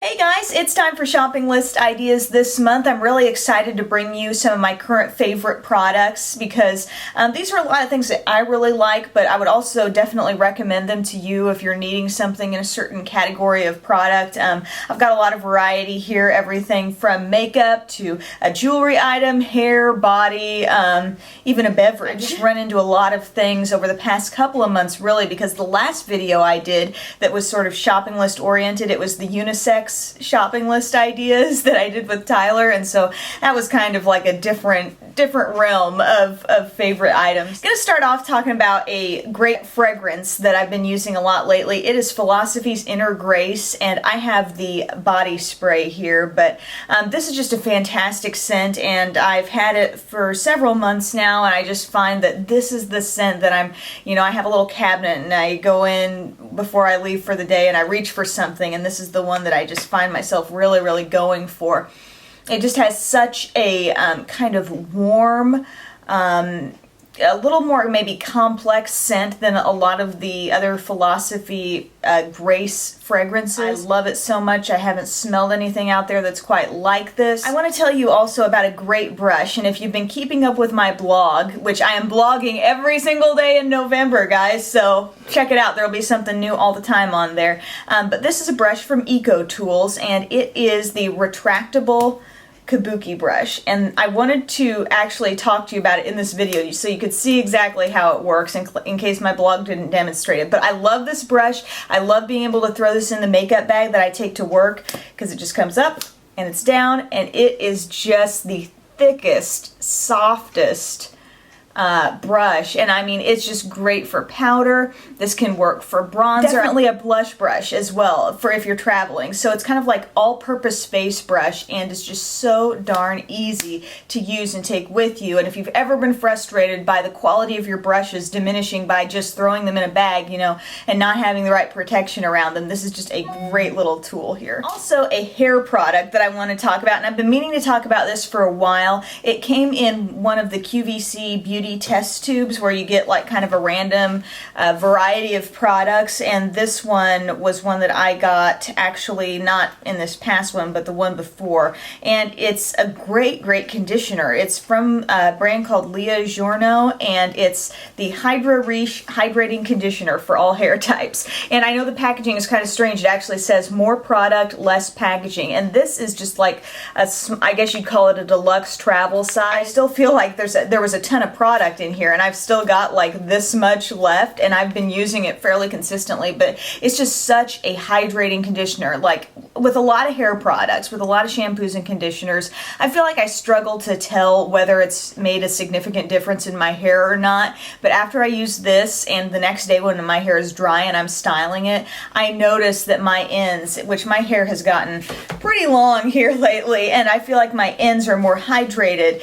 Hey guys, it's time for shopping list ideas this month. I'm really excited to bring you some of my current favorite products because these are a lot of things that I really like, but I would also definitely recommend them to you if you're needing something in a certain category of product. I've got a lot of variety here, everything from makeup to a jewelry item, hair, body, even a beverage. I've just run into a lot of things over the past couple of months really because the last video I did that was sort of shopping list oriented, it was the unisex shopping list ideas that I did with Tyler, and so that was kind of like a different realm of favorite items. I'm gonna start off talking about a great fragrance that I've been using a lot lately. It is Philosophy's Inner Grace, and I have the body spray here, but this is just a fantastic scent, and I've had it for several months now, and I just find that this is the scent that I have a little cabinet, and I go in before I leave for the day, and I reach for something, and this is the one that I just find myself really going for. It just has such a kind of warm, a little more maybe complex scent than a lot of the other Philosophy Grace fragrances. I love it so much. I haven't smelled anything out there that's quite like this. I want to tell you also about a great brush, and if you've been keeping up with my blog, which I am blogging every single day in November, guys, so check it out. There'll be something new all the time on there. But this is a brush from Ecotools, and it is the Retractable Kabuki brush, and I wanted to actually talk to you about it in this video so you could see exactly how it works in case my blog didn't demonstrate it. But I love this brush. I love being able to throw this in the makeup bag that I take to work because it just comes up and it's down, and it is just the thickest, softest brush, and I mean it's just great for powder. This can work for bronzer. Definitely a blush brush as well for if you're traveling. So it's kind of like all-purpose face brush, and it's just so darn easy to use and take with you. And if you've ever been frustrated by the quality of your brushes diminishing by just throwing them in a bag, and not having the right protection around them, this is just a great little tool here. Also a hair product that I want to talk about, and I've been meaning to talk about this for a while. It came in one of the QVC beauty test tubes where you get like kind of a random variety of products, and this one was one that I got actually not in this past one but the one before, and it's a great conditioner. It's from a brand called Journo, and it's the Hydrating conditioner for all hair types. And I know the packaging is kind of strange. It actually says more product, less packaging, and this is just like I guess you'd call it a deluxe travel size. I still feel like there was a ton of product in here, and I've still got like this much left, and I've been using it fairly consistently, but it's just such a hydrating conditioner. Like with a lot of hair products, with a lot of shampoos and conditioners, I feel like I struggle to tell whether it's made a significant difference in my hair or not, but after I use this and the next day when my hair is dry and I'm styling it, I notice that my ends, which my hair has gotten pretty long here lately, and I feel like my ends are more hydrated,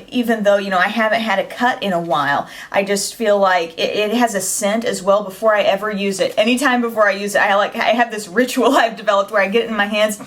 even though I haven't had a cut in a while. I just feel like it has a scent as well before I ever use it. Anytime before I use it, I have this ritual I've developed where I get it in my hands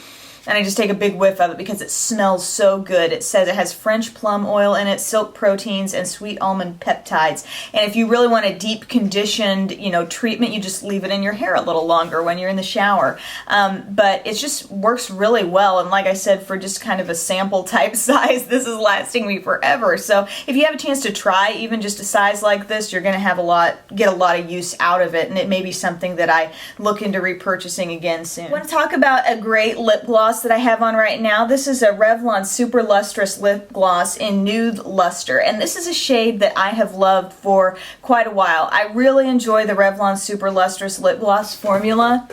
and I just take a big whiff of it because it smells so good. It says it has French plum oil in it, silk proteins, and sweet almond peptides. And if you really want a deep conditioned, treatment, you just leave it in your hair a little longer when you're in the shower. But it just works really well. And like I said, for just kind of a sample type size, this is lasting me forever. So if you have a chance to try even just a size like this, you're going to get a lot of use out of it. And it may be something that I look into repurchasing again soon. I want to talk about a great lip gloss that I have on right now. This is a Revlon Super Lustrous lip gloss in Nude Lustre, and this is a shade that I have loved for quite a while. I really enjoy the Revlon Super Lustrous lip gloss formula,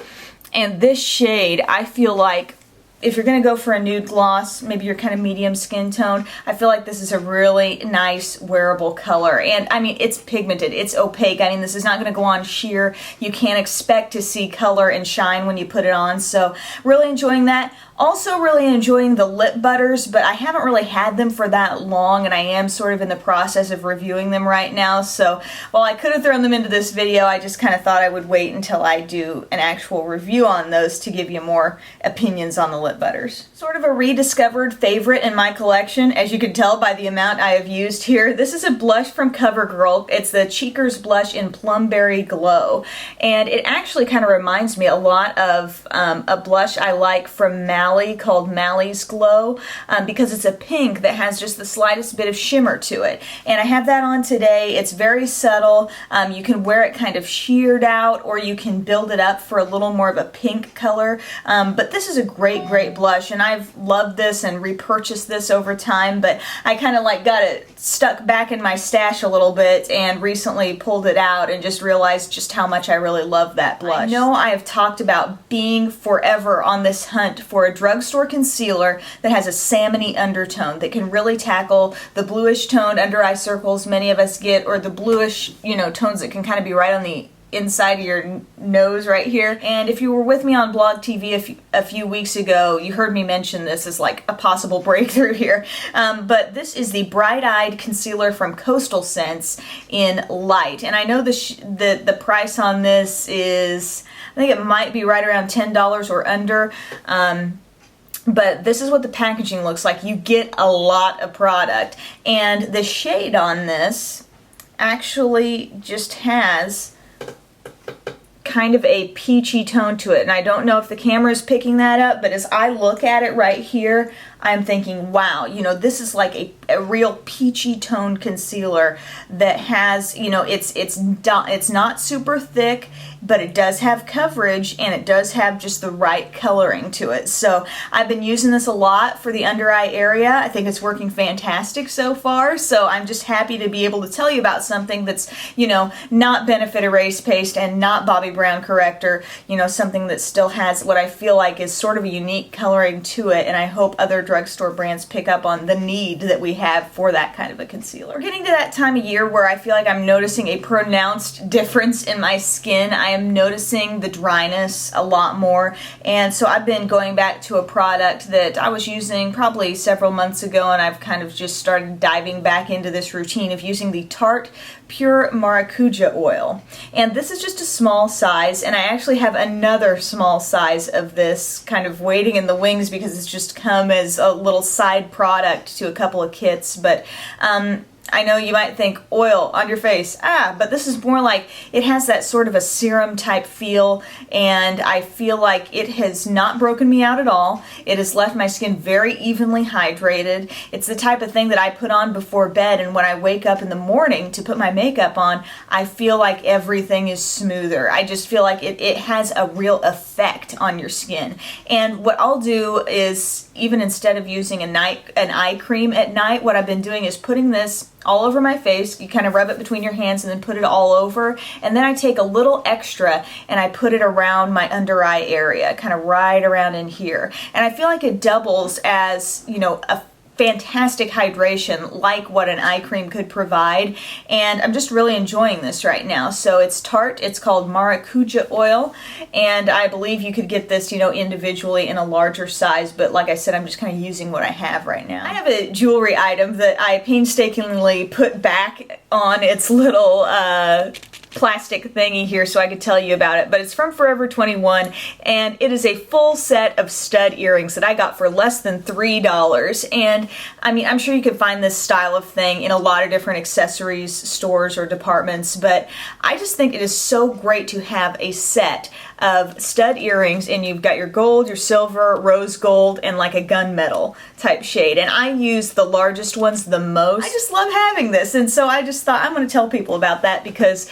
and this shade I feel like if you're going to go for a nude gloss, maybe you're kind of medium skin tone, I feel like this is a really nice wearable color. And I mean, it's pigmented, it's opaque. I mean, this is not going to go on sheer. You can't expect to see color and shine when you put it on. So really enjoying that. Also really enjoying the lip butters, but I haven't really had them for that long, and I am sort of in the process of reviewing them right now. So while I could have thrown them into this video, I just kind of thought I would wait until I do an actual review on those to give you more opinions on the lip butters. Sort of a rediscovered favorite in my collection, as you can tell by the amount I have used here. This is a blush from CoverGirl. It's the Cheekers blush in Plumberry Glow, and it actually kind of reminds me a lot of a blush I like from Mally called Mally's Glow, because it's a pink that has just the slightest bit of shimmer to it. And I have that on today. It's very subtle. You can wear it kind of sheared out, or you can build it up for a little more of a pink color. But this is a great blush, and I've loved this and repurchased this over time, but I kind of like got it stuck back in my stash a little bit and recently pulled it out and just realized just how much I really love that blush. I know I have talked about being forever on this hunt for a drugstore concealer that has a salmony undertone that can really tackle the bluish toned under eye circles many of us get, or the bluish, tones that can kind of be right on the inside of your nose right here. And if you were with me on Blog TV a few weeks ago, you heard me mention this as like a possible breakthrough here. But this is the Bright Eyed Concealer from Coastal Scents in Light. And I know the price on this is, I think it might be right around $10 or under. But this is what the packaging looks like. You get a lot of product. And the shade on this actually just has kind of a peachy tone to it, and I don't know if the camera is picking that up, but as I look at it right here, I'm thinking, wow, this is like a real peachy toned concealer that has, it's not super thick, but it does have coverage, and it does have just the right coloring to it. So I've been using this a lot for the under eye area. I think it's working fantastic so far, so I'm just happy to be able to tell you about something that's, not Benefit Erase Paste and not Bobbi Brown Corrector, something that still has what I feel like is sort of a unique coloring to it, and I hope other drugstore brands pick up on the need that we have for that kind of a concealer. We're getting to that time of year where I feel like I'm noticing a pronounced difference in my skin. I am noticing the dryness a lot more, and so I've been going back to a product that I was using probably several months ago, and I've kind of just started diving back into this routine of using the Tarte Pure Maracuja oil. And this is just a small size, and I actually have another small size of this kind of waiting in the wings because it's just come as a little side product to a couple of kits. But I know you might think oil on your face, but this is more like it has that sort of a serum type feel, and I feel like it has not broken me out at all. It has left my skin very evenly hydrated. It's the type of thing that I put on before bed, and when I wake up in the morning to put my makeup on, I feel like everything is smoother. I just feel like it has a real effect on your skin. And what I'll do is, even instead of using an eye cream at night, what I've been doing is putting this all over my face. You kind of rub it between your hands and then put it all over, and then I take a little extra and I put it around my under eye area, kind of right around in here, and I feel like it doubles as, a fantastic hydration like what an eye cream could provide, and I'm just really enjoying this right now. So it's Tarte, it's called Maracuja oil, and I believe you could get this, individually in a larger size, but like I said, I'm just kind of using what I have right now. I have a jewelry item that I painstakingly put back on its little plastic thingy here so I could tell you about it, but it's from Forever 21, and it is a full set of stud earrings that I got for less than $3. And I mean, I'm sure you could find this style of thing in a lot of different accessories stores or departments, but I just think it is so great to have a set of stud earrings, and you've got your gold, your silver, rose gold, and like a gunmetal type shade. And I use the largest ones the most. I just love having this, and so I just thought I'm going to tell people about that because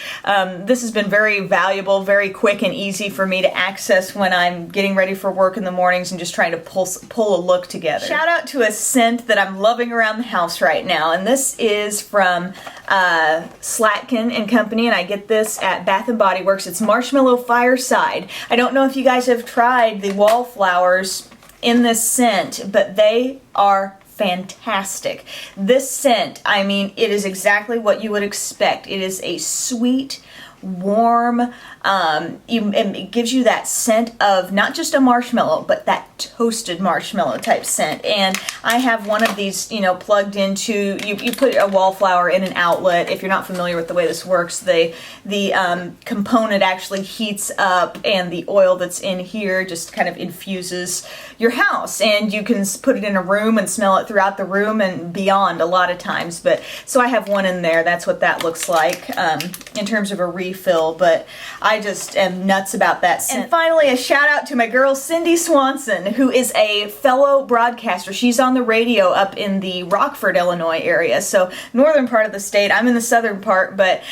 this has been very valuable, very quick and easy for me to access when I'm getting ready for work in the mornings and just trying to pull a look together. Shout out to a scent that I'm loving around the house right now, and this is from Slatkin and Company, and I get this at Bath & Body Works. It's Marshmallow Fireside. I don't know if you guys have tried the wallflowers in this scent, but they are fantastic. This scent, I mean, it is exactly what you would expect. It is a sweet, warm, it gives you that scent of not just a marshmallow, but that toasted marshmallow type scent. And I have one of these, you know, plugged into, you put a wallflower in an outlet. If you're not familiar with the way this works, the component actually heats up, and the oil that's in here just kind of infuses your house, and you can put it in a room and smell it throughout the room and beyond a lot of times. But so I have one in there. That's what that looks like in terms of a refill, but I just am nuts about that scent. And finally, a shout out to my girl Cindy Swanson, who is a fellow broadcaster. She's on the radio up in the Rockford, Illinois area, so northern part of the state. I'm in the southern part, but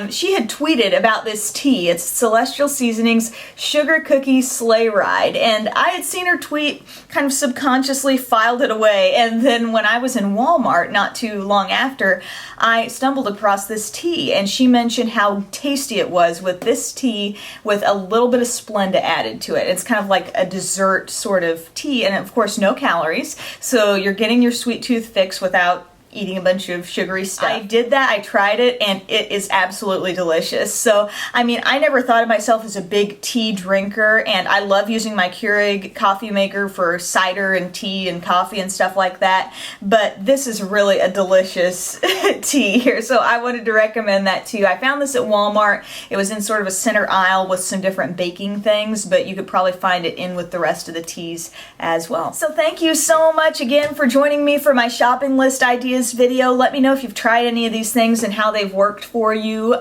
she had tweeted about this tea. It's Celestial Seasonings Sugar Cookie Sleigh Ride, and I had seen her tweet, kind of subconsciously filed it away, and then when I was in Walmart not too long after, I stumbled across this tea, and she mentioned how tasty it was with this tea with a little bit of Splenda added to it. It's kind of like a dessert sort of tea, and of course no calories, so you're getting your sweet tooth fix without eating a bunch of sugary stuff. I did that, I tried it, and it is absolutely delicious. So, I mean, I never thought of myself as a big tea drinker, and I love using my Keurig coffee maker for cider and tea and coffee and stuff like that, but this is really a delicious tea here, so I wanted to recommend that to you. I found this at Walmart. It was in sort of a center aisle with some different baking things, but you could probably find it in with the rest of the teas as well. So thank you so much again for joining me for my shopping list ideas video. Let me know if you've tried any of these things and how they've worked for you.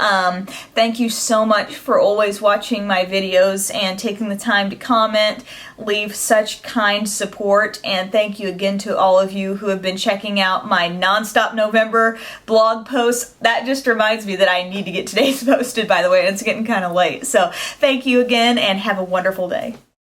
Thank you so much for always watching my videos and taking the time to comment, leave such kind support, and thank you again to all of you who have been checking out my Nonstop November blog posts. That just reminds me that I need to get today's posted, by the way, and it's getting kind of late. So thank you again, and have a wonderful day.